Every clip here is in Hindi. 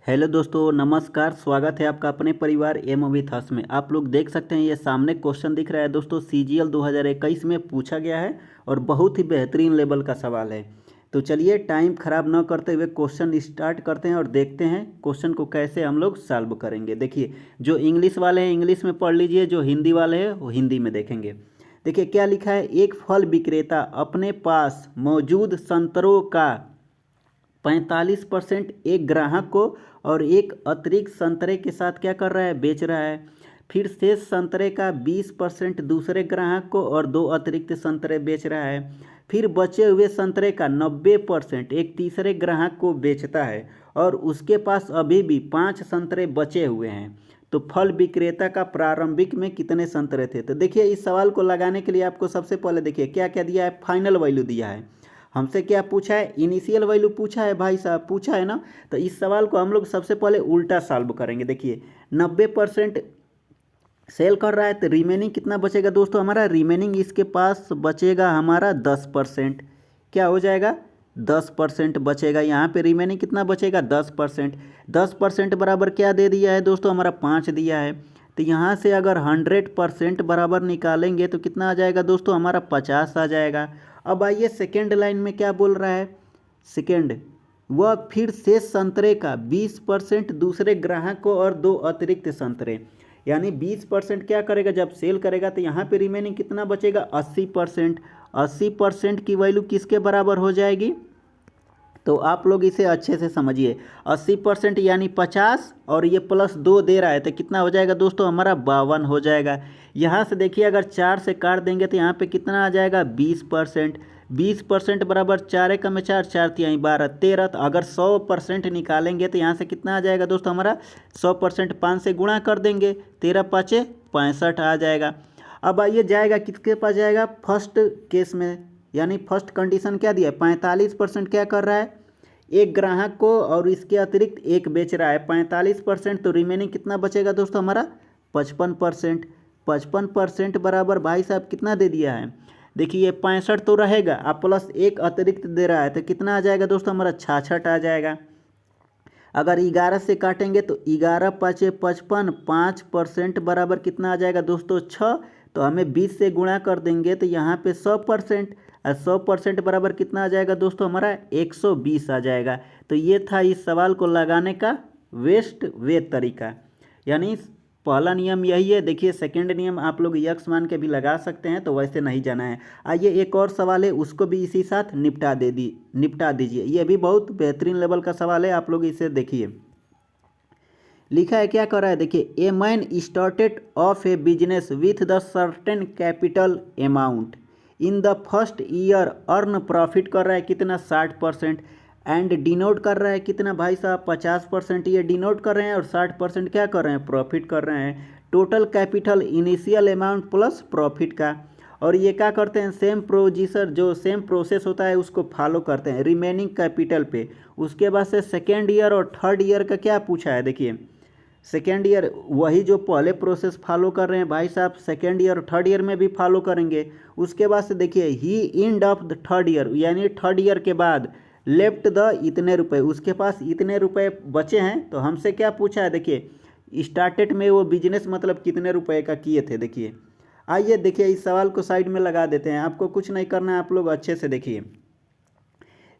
हेलो दोस्तों, नमस्कार। स्वागत है आपका अपने परिवार एम विथ हस में। आप लोग देख सकते हैं ये सामने क्वेश्चन दिख रहा है दोस्तों, सीजीएल 2021 में पूछा गया है और बहुत ही बेहतरीन लेवल का सवाल है। तो चलिए टाइम खराब न करते हुए क्वेश्चन स्टार्ट करते हैं और देखते हैं क्वेश्चन को कैसे हम लोग सॉल्व करेंगे। देखिए, जो इंग्लिश वाले हैं इंग्लिश में पढ़ लीजिए, जो हिंदी वाले हैं वो हिंदी में देखेंगे। देखिए क्या लिखा है, एक फल विक्रेता अपने पास मौजूद संतरों का 45% एक ग्राहक को और एक अतिरिक्त संतरे के साथ क्या कर रहा है, बेच रहा है। फिर शेष संतरे का 20% दूसरे ग्राहक को और दो अतिरिक्त संतरे बेच रहा है। फिर बचे हुए संतरे का 90% एक तीसरे ग्राहक को बेचता है और उसके पास अभी भी 5 संतरे बचे हुए हैं। तो फल विक्रेता का प्रारंभिक में कितने संतरे थे। तो देखिए इस सवाल को लगाने के लिए आपको सबसे पहले देखिए क्या क्या दिया है, फाइनल वैल्यू दिया है। हमसे क्या पूछा है, इनिशियल वैल्यू पूछा है भाई साहब, पूछा है ना। तो इस सवाल को हम लोग सबसे पहले उल्टा सॉल्व करेंगे। देखिए 90% सेल कर रहा है तो रिमेनिंग कितना बचेगा दोस्तों, हमारा रिमेनिंग इसके पास बचेगा हमारा 10%। क्या हो जाएगा, 10% बचेगा। यहाँ पे रिमेनिंग कितना बचेगा, 10%। 10% बराबर क्या दे दिया है दोस्तों, हमारा 5 दिया है। तो यहाँ से अगर 100% बराबर निकालेंगे तो कितना आ जाएगा दोस्तों, हमारा 50 आ जाएगा। अब आइए सेकेंड लाइन में क्या बोल रहा है, सेकेंड, वह फिर शेष संतरे का 20% दूसरे ग्राहक को और दो अतिरिक्त संतरे, यानी 20% क्या करेगा, जब सेल करेगा तो यहाँ पे रिमेनिंग कितना बचेगा, 80%। 80% की वैल्यू किसके बराबर हो जाएगी, तो आप लोग इसे अच्छे से समझिए। 80% यानी 50 और ये +2 दे रहा है तो कितना हो जाएगा दोस्तों, हमारा 52 हो जाएगा। यहाँ से देखिए अगर 4 से काट देंगे तो यहाँ पे कितना आ जाएगा, 20%। 20% बराबर 4 एकम में 4, 4 तिहाई 12, 13। तो अगर 100% निकालेंगे तो यहाँ से कितना आ जाएगा दोस्तों, हमारा 100% 5 से गुणा कर देंगे, 13 पाँचे 65 आ जाएगा। अब आइए जाएगा किसके पास जाएगा, फर्स्ट केस में, यानी फर्स्ट कंडीशन क्या दिया है, 45% क्या कर रहा है, एक ग्राहक को और इसके अतिरिक्त एक बेच रहा है 45%। तो रिमेनिंग कितना बचेगा दोस्तों, हमारा 55%। 55% बराबर भाई साहब कितना दे दिया है, देखिए 65 तो रहेगा, आप प्लस एक अतिरिक्त दे रहा है तो कितना आ जाएगा दोस्तों, हमारा 66 आ जाएगा। अगर 11 से काटेंगे तो 11 पाँचे 55, 5% बराबर कितना आ जाएगा दोस्तों, 6। तो हमें 20 से गुणा कर देंगे तो यहाँ पे 100%, और 100% बराबर कितना आ जाएगा दोस्तों, हमारा 120 आ जाएगा। तो ये था इस सवाल को लगाने का वेस्ट वे तरीका, यानी पहला नियम यही है। देखिए सेकंड नियम आप लोग यक्स मान के भी लगा सकते हैं, तो वैसे नहीं जाना है। आइए एक और सवाल है, उसको भी इसी साथ निपटा दीजिए। ये भी बहुत बेहतरीन लेवल का सवाल है, आप लोग इसे देखिए। लिखा है क्या कर रहा है, देखिए, a man started off A business with the certain capital amount in the first year earn profit कर रहा है कितना, 60%। एंड डिनोट कर रहा है कितना भाई साहब, 50% ये डिनोट कर रहे हैं और 60% क्या कर रहे हैं, प्रॉफिट कर रहे हैं। Total capital initial amount plus profit का। और ये क्या करते हैं, सेम प्रोसीजर, जो सेम प्रोसेस होता है उसको फॉलो करते हैं रिमेनिंग कैपिटल पे। उसके बाद से सेकेंड ईयर और थर्ड ईयर का क्या पूछा है, देखिए सेकेंड ईयर वही जो पहले प्रोसेस फॉलो कर रहे हैं भाई साहब, सेकेंड ईयर और थर्ड ईयर में भी फॉलो करेंगे। उसके बाद से देखिए ही end of the third year, यानी थर्ड ईयर के बाद लेफ्ट द इतने रुपए, उसके पास इतने रुपए बचे हैं। तो हमसे क्या पूछा है, देखिए स्टार्टेड में वो बिजनेस मतलब कितने रुपए का किए थे। देखिए आइए देखिए इस सवाल को साइड में लगा देते हैं, आपको कुछ नहीं करना है, आप लोग अच्छे से देखिए।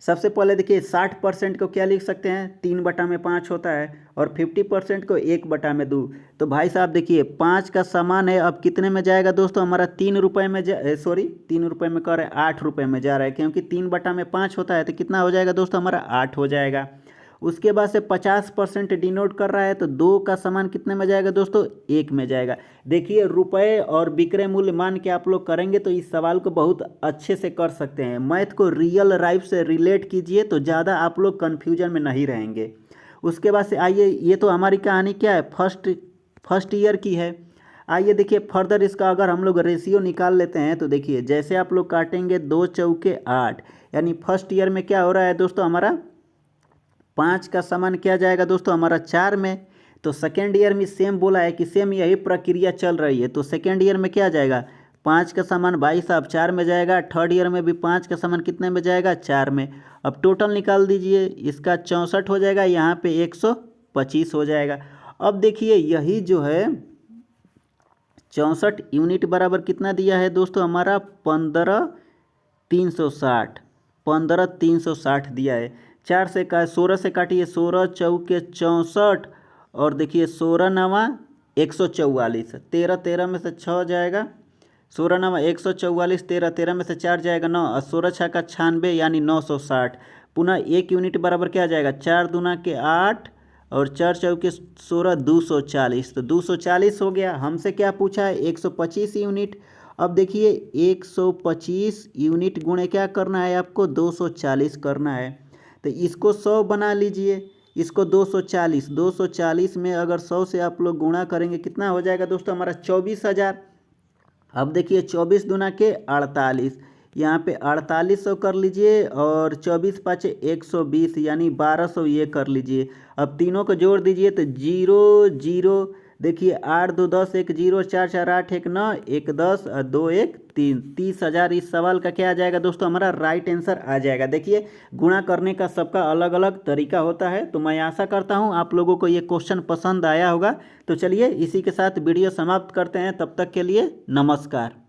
सबसे पहले देखिए 60% को क्या लिख सकते हैं, 3/5 होता है, और 50% को 1/2। तो भाई साहब देखिए 5 का सामान है, अब कितने में जाएगा दोस्तों, हमारा 3 रुपये में 3 रुपये में कर रहे हैं, 8 रुपये में जा रहा है, क्योंकि 3/5 होता है तो कितना हो जाएगा दोस्तों, हमारा 8 हो जाएगा। उसके बाद से 50% डिनोट कर रहा है तो 2 का सामान कितने में जाएगा दोस्तों, 1 में जाएगा। देखिए रुपए और विक्रय मूल्य मान के आप लोग करेंगे तो इस सवाल को बहुत अच्छे से कर सकते हैं। मैथ को रियल लाइफ से रिलेट कीजिए तो ज़्यादा आप लोग कन्फ्यूजन में नहीं रहेंगे। उसके बाद से आइए, ये तो हमारी कहानी क्या है, फर्स्ट ईयर की है। आइए देखिए फर्दर इसका अगर हम लोग रेशियो निकाल लेते हैं तो देखिए जैसे आप लोग काटेंगे 2 चौके 8, यानी फर्स्ट ईयर में क्या हो रहा है दोस्तों, हमारा 5 का सामान क्या जाएगा दोस्तों, हमारा 4 में। तो सेकेंड ईयर में सेम बोला है कि सेम यही प्रक्रिया चल रही है, तो सेकेंड ईयर में क्या जाएगा, 5 का सामान भाई साहब 4 में जाएगा। थर्ड ईयर में भी 5 का सामान कितने में जाएगा, 4 में। अब टोटल निकाल दीजिए, इसका 64 हो जाएगा, यहाँ पे 25 हो जाएगा। अब देखिए यही जो है 64 यूनिट बराबर कितना दिया है दोस्तों, हमारा 15,360, 15,360 दिया है। 4 से का 16 से काटिए, 16 चौके 64 और देखिए 16 नवा 144, 13 13 में से 6 जाएगा, 16 नवा 144, 13 13 में से 4 जाएगा 9 और 16 छः का 96 यानी 960। पुनः 1 यूनिट बराबर क्या जाएगा, 4 दूना के 8 और 4 चौके 16, 240, तो 240 हो गया। हमसे क्या पूछा है, 125 यूनिट। अब देखिए 125 यूनिट गुणे क्या करना है आपको, 240 करना है। तो इसको 100 बना लीजिए, इसको 240, 240 में अगर 100 से आप लोग गुणा करेंगे कितना हो जाएगा दोस्तों, हमारा 24,000। अब देखिए 24 दूना के 48, यहाँ पे 4800 कर लीजिए और 24 पाँचे 120 यानी 1200 ये कर लीजिए। अब तीनों को जोड़ दीजिए तो 0 0, देखिए 8 2 10, 1 0, 4 4 8 1 9, 1 10 और 2 1 3, 30,000 इस सवाल का क्या आ जाएगा दोस्तों, हमारा राइट आंसर आ जाएगा। देखिए गुणा करने का सबका अलग अलग तरीका होता है, तो मैं आशा करता हूँ आप लोगों को ये क्वेश्चन पसंद आया होगा। तो चलिए इसी के साथ वीडियो समाप्त करते हैं, तब तक के लिए नमस्कार।